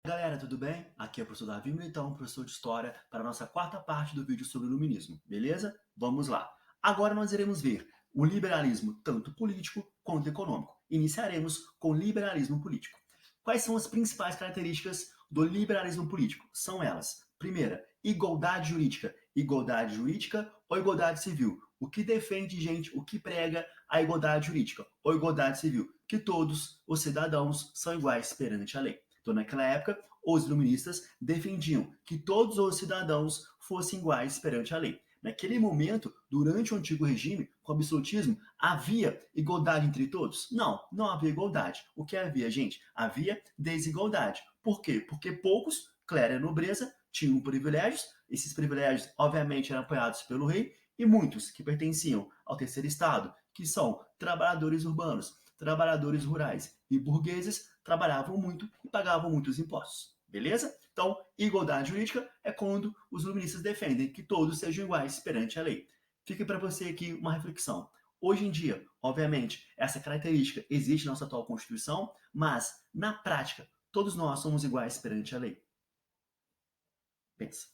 Galera, tudo bem? Aqui é o professor Davi Militão, professor de História, para a nossa quarta parte do vídeo sobre o Iluminismo, beleza? Vamos lá. Agora nós iremos ver o liberalismo tanto político quanto econômico. Iniciaremos com o liberalismo político. Quais são as principais características do liberalismo político? São elas: primeira, igualdade jurídica. Igualdade jurídica ou igualdade civil? O que defende, gente, o que prega a igualdade jurídica ou igualdade civil? Que todos os cidadãos são iguais perante a lei. Então, naquela época, os iluministas defendiam que todos os cidadãos fossem iguais perante a lei. Naquele momento, durante o antigo regime, com o absolutismo, havia igualdade entre todos? Não, não havia igualdade. O que havia, gente? Havia desigualdade. Por quê? Porque poucos, clero e nobreza, tinham privilégios. Esses privilégios, obviamente, eram apoiados pelo rei, e muitos que pertenciam ao terceiro estado, que são trabalhadores urbanos, trabalhadores rurais e burgueses, trabalhavam muito e pagavam muitos impostos. Beleza? Então, igualdade jurídica é quando os iluministas defendem que todos sejam iguais perante a lei. Fica para você aqui uma reflexão. Hoje em dia, obviamente, essa característica existe na nossa atual Constituição, mas, na prática, todos nós somos iguais perante a lei. Pensa.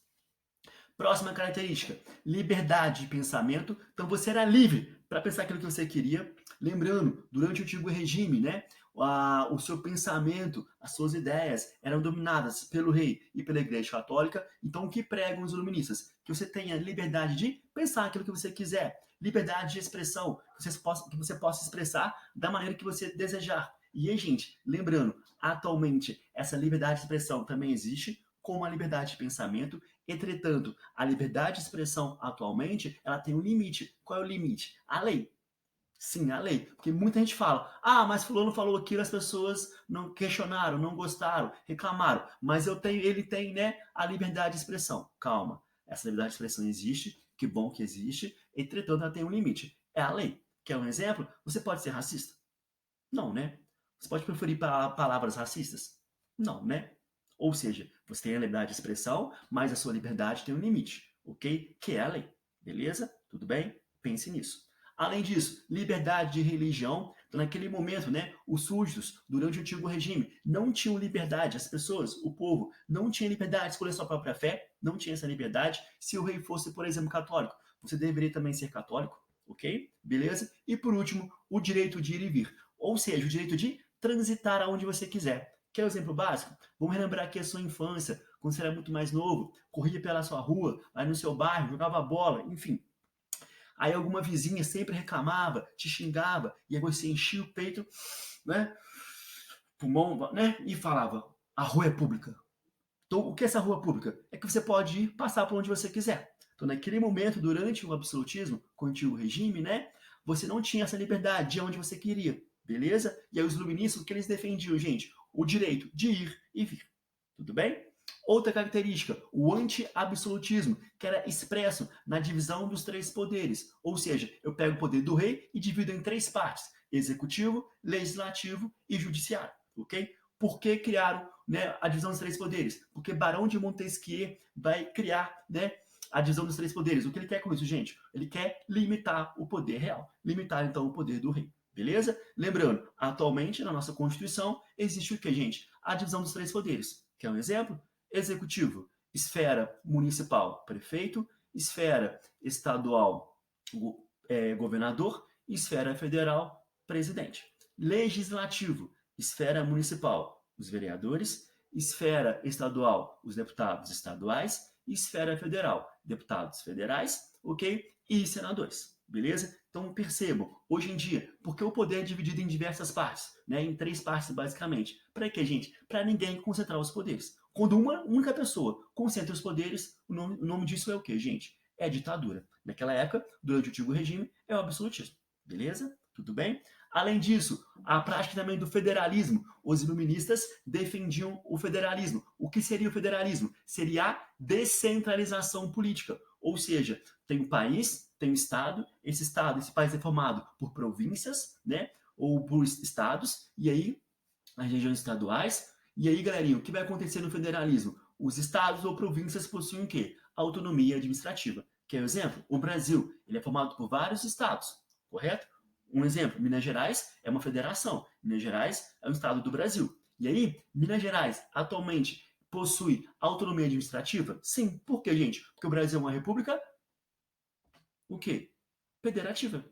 Próxima característica, liberdade de pensamento. Então você era livre para pensar aquilo que você queria. Lembrando, durante o antigo regime, né, o seu pensamento, as suas ideias eram dominadas pelo rei e pela Igreja Católica. Então, o que pregam os iluministas? Que você tenha liberdade de pensar aquilo que você quiser, liberdade de expressão, que você possa expressar da maneira que você desejar. E aí, gente, lembrando, atualmente essa liberdade de expressão também existe, como a liberdade de pensamento. Entretanto, a liberdade de expressão atualmente, ela tem um limite. Qual é o limite? A lei. Sim, a lei. Porque muita gente fala, mas fulano falou aquilo, as pessoas não questionaram, não gostaram, reclamaram. Mas ele tem, né, a liberdade de expressão. Calma. Essa liberdade de expressão existe, que bom que existe, entretanto, ela tem um limite. É a lei. Quer um exemplo? Você pode ser racista? Não, né? Você pode preferir palavras racistas? Não, né? Ou seja, você tem a liberdade de expressão, mas a sua liberdade tem um limite, ok? Que é a lei. Beleza? Tudo bem? Pense nisso. Além disso, liberdade de religião. Então, naquele momento, né, os súditos, durante o antigo regime, não tinham liberdade. As pessoas, o povo, não tinha liberdade de escolher sua própria fé, não tinha essa liberdade. Se o rei fosse, por exemplo, católico, você deveria também ser católico, ok? Beleza? E por último, o direito de ir e vir. Ou seja, o direito de transitar aonde você quiser. Quer um exemplo básico? Vamos relembrar aqui a sua infância, quando você era muito mais novo, corria pela sua rua, lá no seu bairro, jogava bola, enfim. Aí alguma vizinha sempre reclamava, te xingava, e aí você enchia o peito, né, pulmão, né, e falava, a rua é pública. Então, o que é essa rua pública? É que você pode ir passar por onde você quiser. Então, naquele momento, durante o absolutismo, com o antigo regime, né, você não tinha essa liberdade de ir onde você queria, beleza? E aí os iluministas, o que eles defendiam, gente? O direito de ir e vir. Tudo bem? Outra característica, o anti-absolutismo, que era expresso na divisão dos três poderes. Ou seja, eu pego o poder do rei e divido em três partes: executivo, legislativo e judiciário. Ok? Por que criaram, né, a divisão dos três poderes? Porque Barão de Montesquieu vai criar, né, a divisão dos três poderes. O que ele quer com isso, gente? Ele quer limitar o poder real. Limitar, então, o poder do rei. Beleza? Lembrando, atualmente, na nossa Constituição, existe o que, gente? A divisão dos três poderes. Quer um exemplo? Executivo, esfera municipal, prefeito, esfera estadual, governador, esfera federal, presidente. Legislativo, esfera municipal, os vereadores, esfera estadual, os deputados estaduais, esfera federal, deputados federais, ok? E senadores, beleza? Então percebam, hoje em dia, porque o poder é dividido em diversas partes, né? Em três partes basicamente. Para quê, gente? Para ninguém concentrar os poderes. Quando uma única pessoa concentra os poderes, o nome disso é o quê, gente? É ditadura. Naquela época, durante o antigo regime, é o absolutismo. Beleza? Tudo bem? Além disso, a prática também do federalismo. Os iluministas defendiam o federalismo. O que seria o federalismo? Seria a descentralização política. Ou seja, tem um país, tem um estado, esse país é formado por províncias, né? Ou por estados, e aí as regiões estaduais. E aí, galerinha, o que vai acontecer no federalismo? Os estados ou províncias possuem o quê? Autonomia administrativa. Quer um exemplo? O Brasil, ele é formado por vários estados, correto? Um exemplo, Minas Gerais é uma federação. Minas Gerais é um estado do Brasil. E aí, Minas Gerais, atualmente, possui autonomia administrativa? Sim. Por quê, gente? Porque o Brasil é uma república, o quê? Federativa.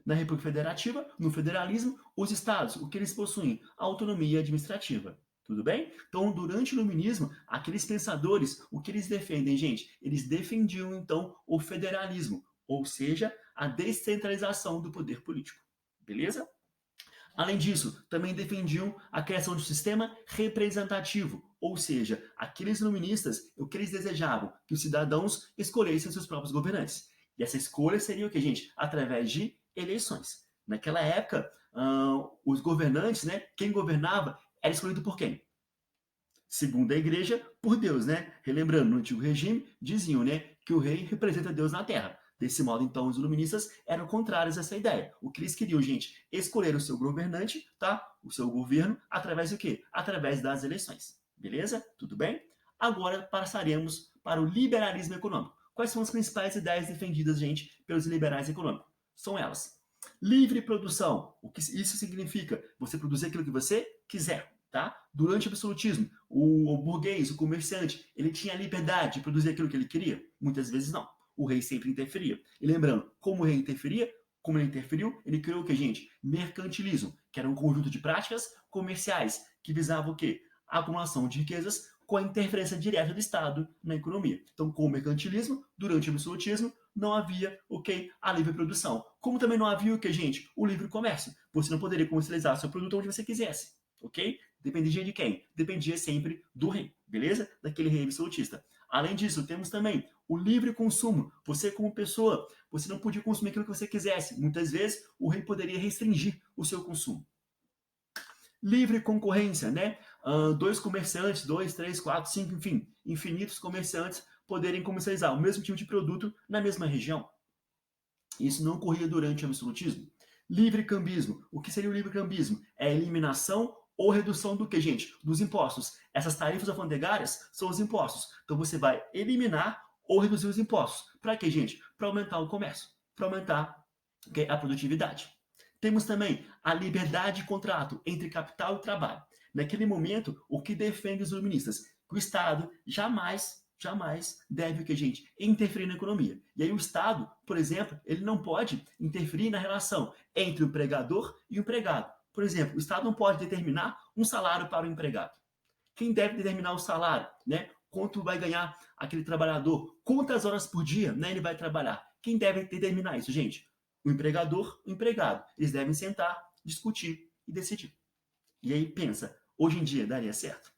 Na República Federativa, no federalismo, os estados, o que eles possuem? Autonomia administrativa. Tudo bem? Então, durante o iluminismo, aqueles pensadores, o que eles defendem, gente? Eles defendiam, então, o federalismo, ou seja, a descentralização do poder político. Beleza? Além disso, também defendiam a criação de um sistema representativo, ou seja, aqueles iluministas, o que eles desejavam? Que os cidadãos escolhessem seus próprios governantes. E essa escolha seria o que, gente? Através de eleições. Naquela época, os governantes, né, quem governava, era escolhido por quem? Segundo a igreja, por Deus, né? Relembrando, no antigo regime, diziam, né, que o rei representa Deus na terra. Desse modo, então, os iluministas eram contrários a essa ideia. O que eles queriam, gente? Escolher o seu governante, tá? O seu governo, através do quê? Através das eleições. Beleza? Tudo bem? Agora passaremos para o liberalismo econômico. Quais são as principais ideias defendidas, gente, pelos liberais econômicos? São elas. Livre produção. O que isso significa? Você produzir aquilo que você quiser. Tá? Durante o absolutismo, o burguês, o comerciante, ele tinha a liberdade de produzir aquilo que ele queria? Muitas vezes não. O rei sempre interferia. E lembrando, como o rei interferia, como ele interferiu, ele criou o que, gente? Mercantilismo, que era um conjunto de práticas comerciais que visava o quê? A acumulação de riquezas com a interferência direta do Estado na economia. Então, com o mercantilismo, durante o absolutismo, não havia o que? A livre produção. Como também não havia o que, gente? O livre comércio. Você não poderia comercializar seu produto onde você quisesse. Ok? Dependia de quem? Dependia sempre do rei, beleza? Daquele rei absolutista. Além disso, temos também o livre consumo. Você, como pessoa, você não podia consumir aquilo que você quisesse. Muitas vezes, o rei poderia restringir o seu consumo. Livre concorrência, né? Dois comerciantes, 2, 3, 4, 5, enfim, infinitos comerciantes poderem comercializar o mesmo tipo de produto na mesma região. Isso não ocorria durante o absolutismo. Livre cambismo. O que seria o livre cambismo? É a eliminação ou redução do que, gente? Dos impostos. Essas tarifas alfandegárias são os impostos. Então você vai eliminar ou reduzir os impostos. Para quê, gente? Para aumentar o comércio, para aumentar a produtividade. Temos também a liberdade de contrato entre capital e trabalho. Naquele momento, o que defende os iluministas? Que o Estado jamais deve o que, gente? Interferir na economia. E aí o Estado, por exemplo, ele não pode interferir na relação entre o empregador e o empregado. Por exemplo, o Estado não pode determinar um salário para o empregado. Quem deve determinar o salário, né? Quanto vai ganhar aquele trabalhador? Quantas horas por dia, né, ele vai trabalhar? Quem deve determinar isso, gente? O empregador, o empregado. Eles devem sentar, discutir e decidir. E aí pensa, hoje em dia daria certo?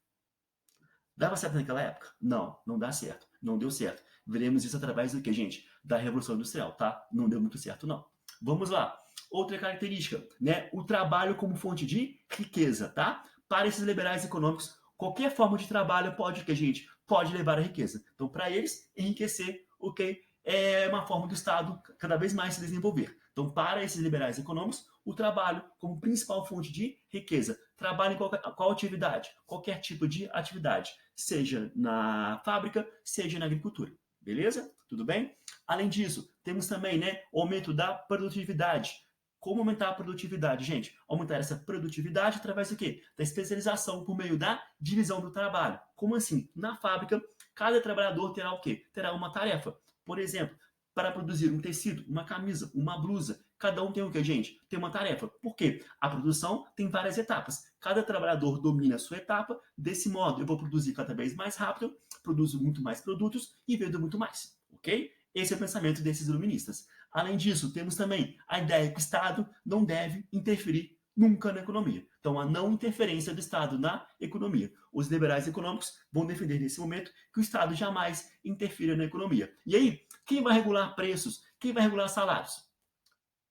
Dava certo naquela época? Não, não dá certo. Não deu certo. Veremos isso através do que, gente? Da Revolução Industrial, tá? Não deu muito certo, não. Vamos lá. Outra característica, né? O trabalho como fonte de riqueza, tá? Para esses liberais econômicos, qualquer forma de trabalho pode, que, gente? Pode levar à riqueza. Então, para eles, enriquecer, ok? É uma forma do Estado cada vez mais se desenvolver. Então, para esses liberais econômicos, o trabalho como principal fonte de riqueza. Trabalho em qual atividade? Qualquer tipo de atividade, seja na fábrica, seja na agricultura. Beleza? Tudo bem? Além disso, temos também, né, o aumento da produtividade. Como aumentar a produtividade, gente? Aumentar essa produtividade através do quê? Da especialização por meio da divisão do trabalho. Como assim? Na fábrica, cada trabalhador terá o quê? Terá uma tarefa. Por exemplo, para produzir um tecido, uma camisa, uma blusa, cada um tem o que, gente? Tem uma tarefa. Por quê? A produção tem várias etapas. Cada trabalhador domina a sua etapa. Desse modo, eu vou produzir cada vez mais rápido, produzo muito mais produtos e vendo muito mais. Ok? Esse é o pensamento desses iluministas. Além disso, temos também a ideia que o Estado não deve interferir nunca na economia. Então, a não interferência do Estado na economia. Os liberais econômicos vão defender nesse momento que o Estado jamais interfira na economia. E aí, quem vai regular preços? Quem vai regular salários?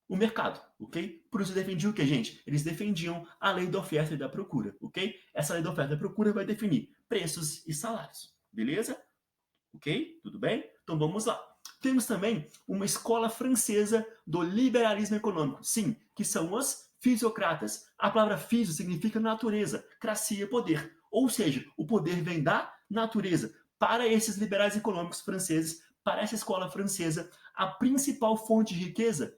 O mercado, ok? Por isso defendiam o que, gente? Eles defendiam a lei da oferta e da procura, ok? Essa lei da oferta e da procura vai definir preços e salários, beleza? Ok? Tudo bem? Então vamos lá. Temos também uma escola francesa do liberalismo econômico, sim, que são os fisiocratas. A palavra fisio significa natureza, cracia, poder. Ou seja, o poder vem da natureza. Para esses liberais econômicos franceses, para essa escola francesa, a principal fonte de riqueza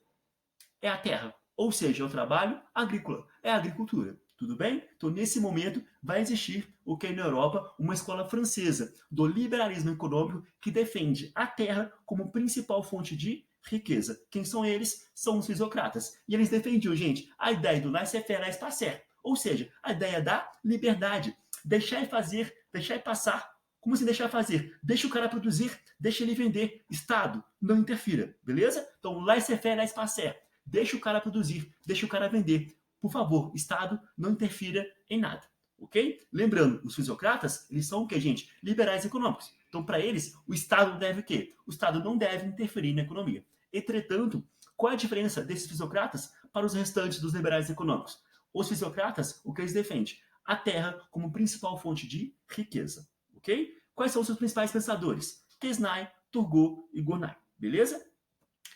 é a terra, ou seja, é o trabalho agrícola, é a agricultura. Tudo bem? Então, nesse momento, vai existir o que é na Europa uma escola francesa do liberalismo econômico que defende a terra como principal fonte de riqueza. Quem são eles? São os fisiocratas. E eles defendiam, gente, a ideia do laissez-faire, laissez-passer, ou seja, a ideia da liberdade. Deixar e fazer, deixar e passar. Como assim deixar fazer? Deixa o cara produzir, deixa ele vender. Estado, não interfira, beleza? Então, laissez-faire, laissez-passer. Deixa o cara produzir, deixa o cara vender. Por favor, Estado, não interfira em nada, ok? Lembrando, os fisiocratas, eles são o que, gente? Liberais econômicos. Então, para eles, o Estado deve o quê? O Estado não deve interferir na economia. Entretanto, qual é a diferença desses fisiocratas para os restantes dos liberais econômicos? Os fisiocratas, o que eles defendem? A terra como principal fonte de riqueza, ok? Quais são os seus principais pensadores? Quesnay, Turgot e Gournay, beleza?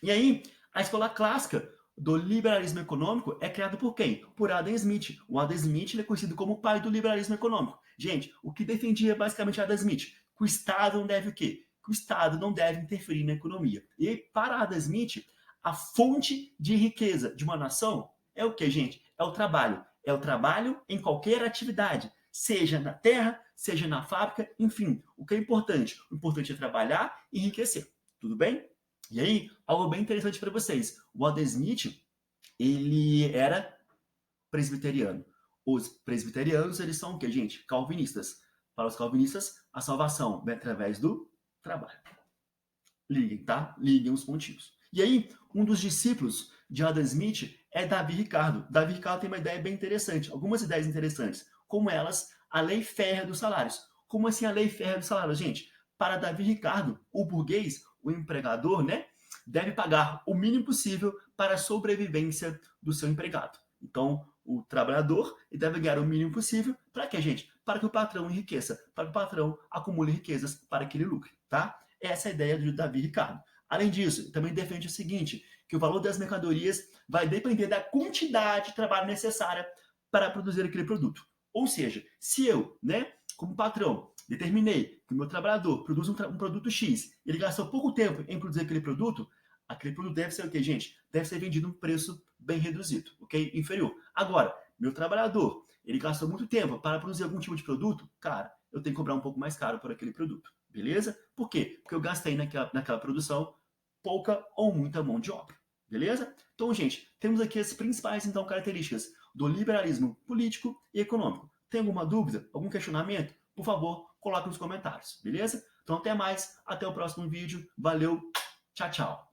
E aí, a escola clássica do liberalismo econômico é criada por quem? Por Adam Smith. O Adam Smith é conhecido como o pai do liberalismo econômico. Gente, o que defendia basicamente Adam Smith? Que o Estado não deve o quê? Que o Estado não deve interferir na economia. E para Adam Smith, a fonte de riqueza de uma nação é o que, gente? É o trabalho. É o trabalho em qualquer atividade, seja na terra, seja na fábrica, enfim. O que é importante? O importante é trabalhar e enriquecer. Tudo bem? E aí, algo bem interessante para vocês. O Adam Smith, ele era presbiteriano. Os presbiterianos, eles são o quê, gente? Calvinistas. Para os calvinistas, a salvação vem através do trabalho. Liguem, tá? Liguem os pontinhos. E aí, um dos discípulos de Adam Smith é Davi Ricardo. Davi Ricardo tem uma ideia bem interessante, algumas ideias interessantes, como elas, a lei férrea dos salários. Como assim a lei férrea dos salários, gente? Para Davi Ricardo, o burguês, o empregador, né, deve pagar o mínimo possível para a sobrevivência do seu empregado. Então, o trabalhador deve ganhar o mínimo possível para quê, gente? Para que o patrão enriqueça, para que o patrão acumule riquezas para que ele lucre, tá? Essa é a ideia do Davi Ricardo. Além disso, também defende o seguinte, que o valor das mercadorias vai depender da quantidade de trabalho necessária para produzir aquele produto. Ou seja, se eu, né, como patrão, determinei que o meu trabalhador produz um produto X, ele gastou pouco tempo em produzir aquele produto deve ser o quê, gente? Deve ser vendido a um preço bem reduzido, ok? Inferior. Agora, meu trabalhador, ele gastou muito tempo para produzir algum tipo de produto, cara, eu tenho que cobrar um pouco mais caro por aquele produto, beleza? Por quê? Porque eu gastei naquela produção pouca ou muita mão de obra, beleza? Então, gente, temos aqui as principais, então, características do liberalismo político e econômico. Tem alguma dúvida, algum questionamento? Por favor, coloque nos comentários, beleza? Então, até mais, até o próximo vídeo. Valeu, tchau, tchau.